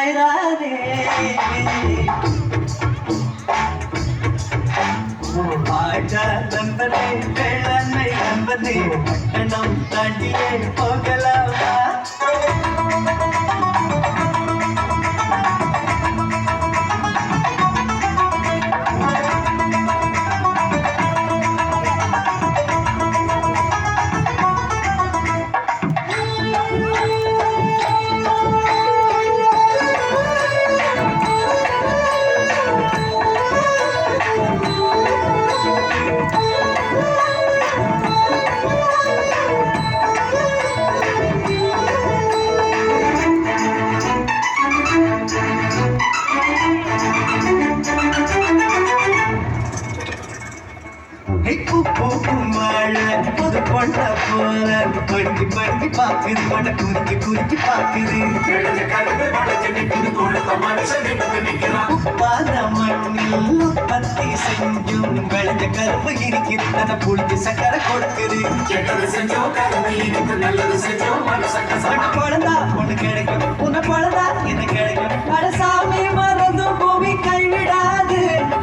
தாய்தானே ஆட நண்பனே வேளாண்மை நண்பனே பட்டணம் தாண்டியே போகலாமா புது பொண்ண போல படுக்கி படுக்கி பாக்குது மட குறுக்கி குறுக்கி பாக்குது உப்பாத மண்ணில் உற்பத்தி செஞ்சும் விளைஞ்ச கரும்பு இருக்கிறத புளிஞ்சு சக்கரை கொடுக்குது பொழுதா ஒண்ணு கிடைக்கும் உன்னை பொழுதா என்ன கிடைக்கும் அடசாமி மறந்தும் பூமி கைவிடாது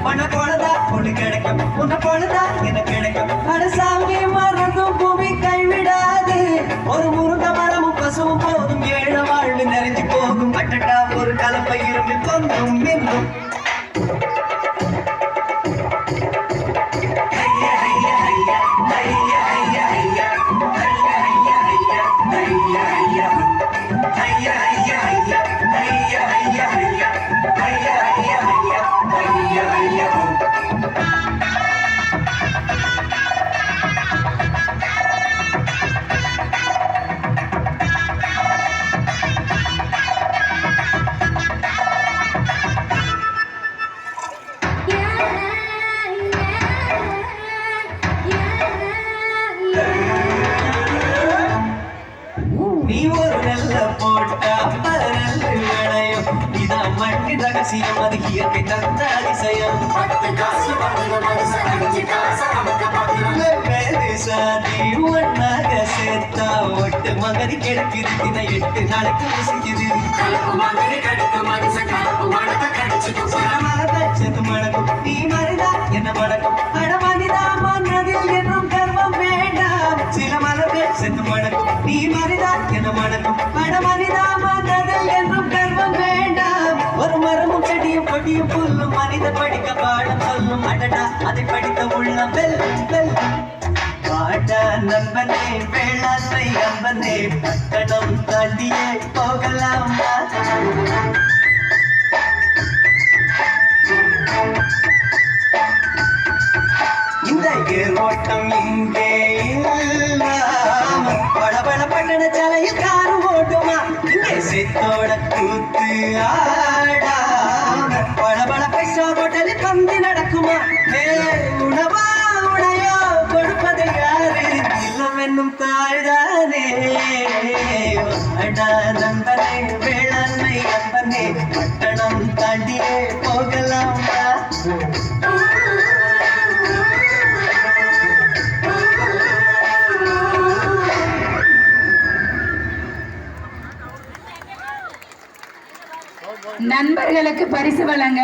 உன்னை பொழுதா ஒண்ணு கிடைக்கும் உன்னை பொழுதா என்ன கிடைக்கும் அடசாமி மறந்தும் பூமி கைவிடாது ஒரு முருங்க மரமும் பசுவும் போதும் ஏழ வாழ்வு நிறைஞ்சு போகும் பட்டட்டா ஒரு கலப்பை இரும்பு கொண்டும் மின்னும் நீ ஒரு நெல்ல போட்டா பல நெல்லு விளையும் இதான் மண்ணின் ரகசியம் அது இயற்கை தந்த அதிசயம் வெவ்வேறு சாதி ஒன்னாக சேர்த்தா ஒட்டு மகதி கிடைக்குது தின 8 நாளைக்கு முசிக்குது செத்து மடக்கும் நீ மருதா என்ன மடக்கும் அடமதிதா மன்னதில் என்றும் கர்வம் வேண்டாம் சில மலர்கள் செத்து மடக்கும் நீ மருதா என்ன மடக்கும் அடமதிதா மன்னதில் என்றும் கர்வம் வேண்டாம் ஒரு மரமும் செடியும் கொடியும் புல்லும் மனித படிக்க பாடம் சொல்லும் அடடா அதை படித்த உள்ளம் வெல்லும் வெல்லும் பாட நண்பனே வேளாண்மை அன்பனே பட்டணம் தாண்டியே போகலாமா இந்த ஏரோட்டம் இங்கே படபட பட்டண சாலையில் காரு ஓட்டுமா இங்கே சேத்தோட கூத்து ஆடாம படபட பைசா ஹோட்டலில் பந்தி நடக்குமா உணவா உடையோ கொடுப்பது யாரு இல்லம் என்னும் தாழ்தானே அடா நண்பனே வேளாண்மை அன்பனே பட்டணம் தாண்டியே போகலாமா நண்பர்களுக்கு பரிசு வழங்க